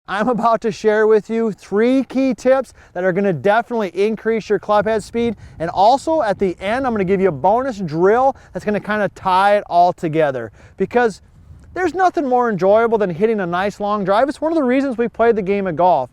I'm about to share with you 3 key tips that are going to definitely increase your club head speed, and also at the end I'm going to give you a bonus drill that's going to kind of tie it all together, because there's nothing more enjoyable than hitting a nice long drive. It's one of the reasons we played the game of golf.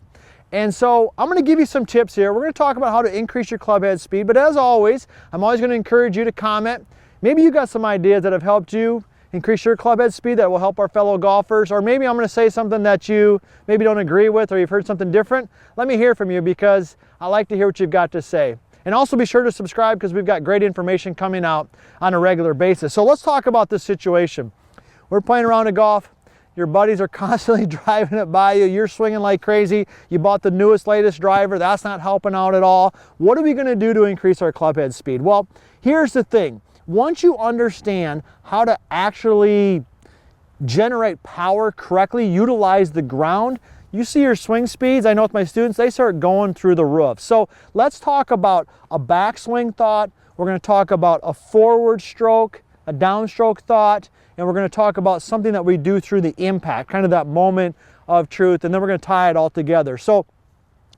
And so I'm going to give you some tips here. We're going to talk about how to increase your club head speed, but as always, I'm always going to encourage you to comment. Maybe you got some ideas that have helped you increase your club head speed that will help our fellow golfers, or maybe I'm going to say something that you maybe don't agree with, or you've heard something different. Let me hear from you, because I like to hear what you've got to say. And also be sure to subscribe, because we've got great information coming out on a regular basis. So let's talk about this situation. We're playing around a golf. Your buddies are constantly driving it by you. You're swinging like crazy. You bought the newest, latest driver. That's not helping out at all. What are we going to do to increase our club head speed? Well, here's the thing. Once you understand how to actually generate power correctly, utilize the ground, you see your swing speeds, I know with my students, they start going through the roof. So let's talk about a backswing thought. We're going to talk about a forward stroke, a downstroke thought, and we're going to talk about something that we do through the impact, kind of that moment of truth, and then we're going to tie it all together. So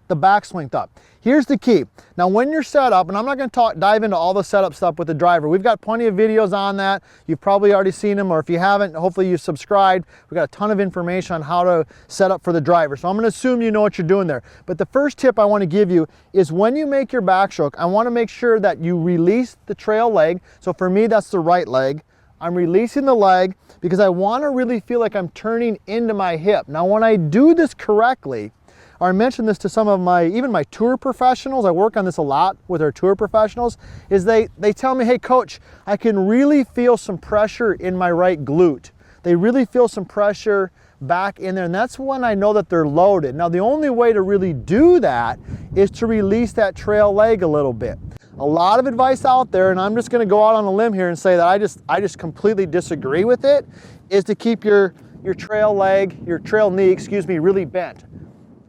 the backswing thought. Here's the key. Now when you're set up, and I'm not going to dive into all the setup stuff with the driver. We've got plenty of videos on that. You've probably already seen them, or if you haven't, hopefully you've subscribed. We've got a ton of information on how to set up for the driver. So I'm going to assume you know what you're doing there. But the first tip I want to give you is when you make your backstroke, I want to make sure that you release the trail leg. So for me, that's the right leg. I'm releasing the leg because I want to really feel like I'm turning into my hip. Now when I do this correctly, or I mentioned this to some of even my tour professionals, I work on this a lot with our tour professionals, is they tell me, hey coach, I can really feel some pressure in my right glute. They really feel some pressure back in there, and that's when I know that they're loaded. Now the only way to really do that is to release that trail leg a little bit. A lot of advice out there, and I'm just going to go out on a limb here and say that I just completely disagree with it, is to keep your trail leg, your trail knee, excuse me, really bent.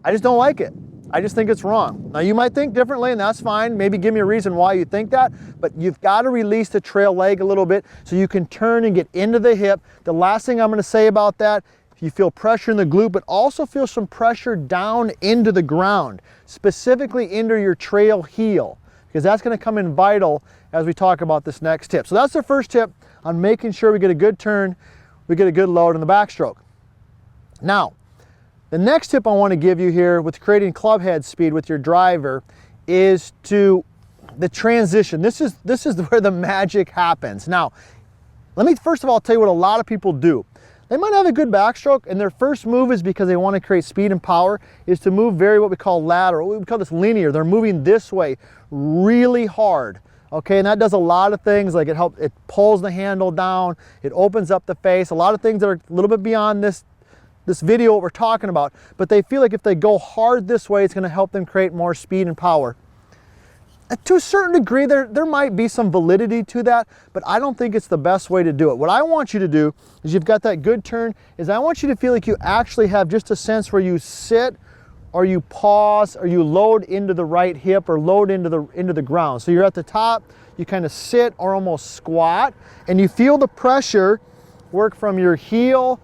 I just don't like it. I just think it's wrong. Now you might think differently, and that's fine. Maybe give me a reason why you think that, but you've got to release the trail leg a little bit so you can turn and get into the hip. The last thing I'm going to say about that, if you feel pressure in the glute, but also feel some pressure down into the ground, specifically into your trail heel, because that's going to come in vital as we talk about this next tip. So that's the first tip on making sure we get a good turn, we get a good load in the backstroke. Now, the next tip I want to give you here with creating club head speed with your driver is to the transition. This is where the magic happens. Now, let me first of all tell you what a lot of people do. They might have a good backstroke, and their first move is because they want to create speed and power, is to move what we call lateral. We call this linear. They're moving this way really hard. Okay, and that does a lot of things, like it pulls the handle down, it opens up the face, a lot of things that are a little bit beyond this video what we're talking about, but they feel like if they go hard this way, it's going to help them create more speed and power. To a certain degree, there might be some validity to that, but I don't think it's the best way to do it. What I want you to do is, you've got that good turn, is I want you to feel like you actually have just a sense where you sit, or you pause, or you load into the right hip, or load into the ground. So you're at the top, you kind of sit or almost squat, and you feel the pressure work from your heel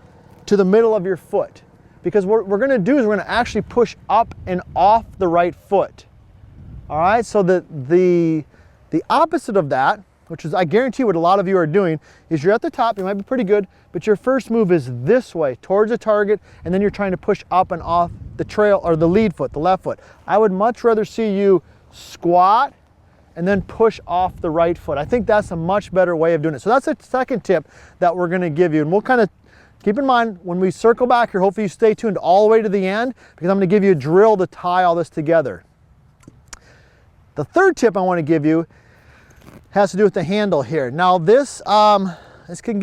to the middle of your foot. Because what we're going to do is we're going to actually push up and off the right foot. All right, so the opposite of that, which is I guarantee what a lot of you are doing, is you're at the top, you might be pretty good, but your first move is this way towards the target, and then you're trying to push up and off the trail, or the lead foot, the left foot. I would much rather see you squat and then push off the right foot. I think that's a much better way of doing it. So that's the second tip that we're going to give you, and we'll kind of keep in mind when we circle back here, hopefully you stay tuned all the way to the end, because I'm going to give you a drill to tie all this together. The third tip I want to give you has to do with the handle here. Now this gets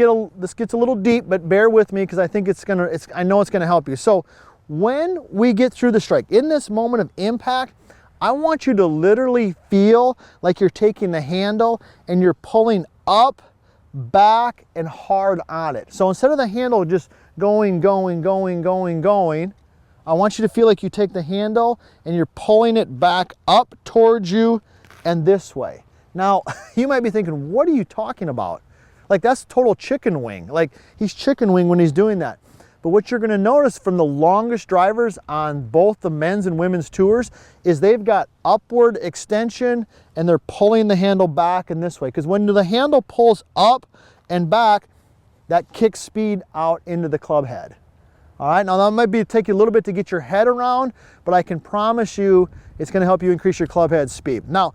a little deep, but bear with me, because I think I know it's gonna help you. So when we get through the strike, in this moment of impact, I want you to literally feel like you're taking the handle and you're pulling up, back, and hard on it. So instead of the handle just going, I want you to feel like you take the handle and you're pulling it back up towards you and this way. Now, you might be thinking, what are you talking about? Like, that's total chicken wing. Like, he's chicken wing when he's doing that. But But what you're gonna notice from the longest drivers on both the men's and women's tours is they've got upward extension and they're pulling the handle back in this way. Because when the handle pulls up and back, that kicks speed out into the club head. All right, now that might take you a little bit to get your head around, but I can promise you it's gonna help you increase your club head speed. Now,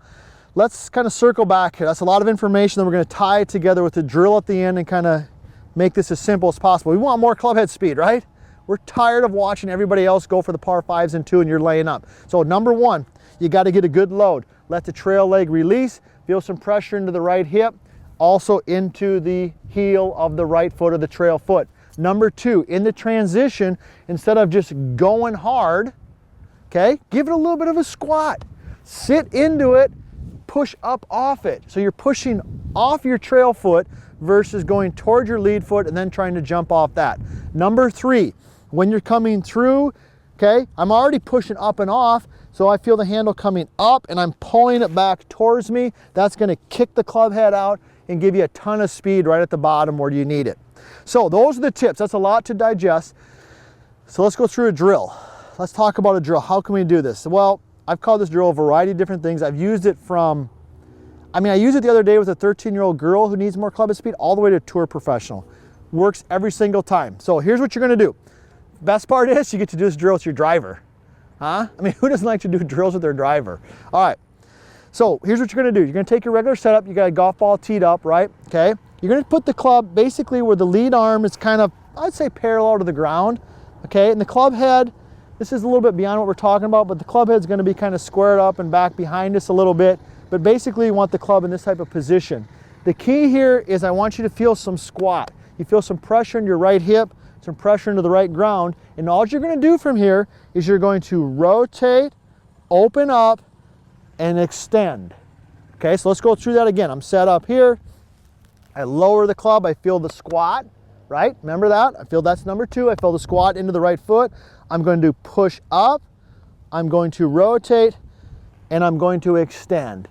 let's kind of circle back here. That's a lot of information that we're gonna tie it together with the drill at the end and kind of make this as simple as possible. We want more club head speed, right? We're tired of watching everybody else go for the par 5s and 2 and you're laying up. So number one, you gotta get a good load. Let the trail leg release, feel some pressure into the right hip, also into the heel of the right foot or the trail foot. Number two, in the transition, instead of just going hard, okay, give it a little bit of a squat. Sit into it, push up off it. So you're pushing off your trail foot versus going towards your lead foot and then trying to jump off that. Number three, when you're coming through, okay, I'm already pushing up and off, so I feel the handle coming up and I'm pulling it back towards me. That's gonna kick the club head out and give you a ton of speed right at the bottom where you need it. So those are the tips. That's a lot to digest. So let's go through a drill. Let's talk about a drill. How can we do this? Well, I've called this drill a variety of different things. I've used it from, I used it the other day with a 13-year-old girl who needs more club head speed all the way to a tour professional. Works every single time. So here's what you're gonna do. Best part is you get to do this drill with your driver. Huh? Who doesn't like to do drills with their driver? All right. So here's what you're gonna do. You're gonna take your regular setup, you got a golf ball teed up, right? Okay. You're gonna put the club basically where the lead arm is kind of, I'd say parallel to the ground, okay? And the club head, this is a little bit beyond what we're talking about, but the club head's gonna be kind of squared up and back behind us a little bit, but basically you want the club in this type of position. The key here is I want you to feel some squat. You feel some pressure in your right hip, some pressure into the right ground, and all you're gonna do from here is you're going to rotate, open up, and extend. Okay, so let's go through that again. I'm set up here. I lower the club, I feel the squat, right? Remember that? I feel that's number two. I feel the squat into the right foot. I'm going to push up, I'm going to rotate, and I'm going to extend.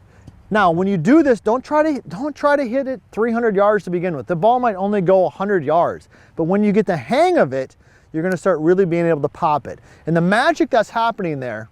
Now, when you do this, don't try to hit it 300 yards to begin with. The ball might only go 100 yards, but when you get the hang of it, you're gonna start really being able to pop it. And the magic that's happening there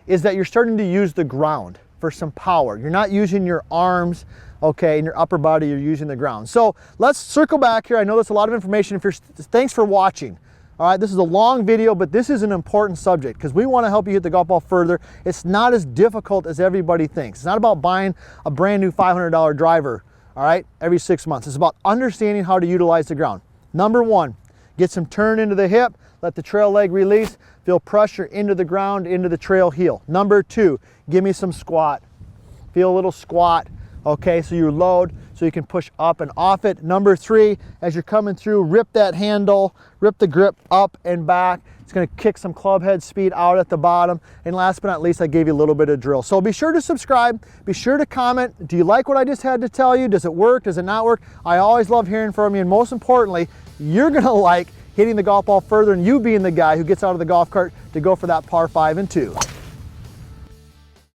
is that you're starting to use the ground for some power. You're not using your arms, okay, and your upper body, you're using the ground. So let's circle back here. I know that's a lot of information. Thanks for watching. All right, this is a long video, but this is an important subject because we want to help you hit the golf ball further. It's not as difficult as everybody thinks. It's not about buying a brand new $500 driver, all right, every 6 months. It's about understanding how to utilize the ground. Number one, get some turn into the hip, let the trail leg release, feel pressure into the ground, into the trail heel. Number two, give me some squat. Feel a little squat, okay, so you load so you can push up and off it. Number three, as you're coming through, rip that handle, rip the grip up and back. It's gonna kick some club head speed out at the bottom. And last but not least, I gave you a little bit of drill. So be sure to subscribe, be sure to comment. Do you like what I just had to tell you? Does it work, does it not work? I always love hearing from you, and most importantly, you're gonna like hitting the golf ball further and you being the guy who gets out of the golf cart to go for that par 5 and 2.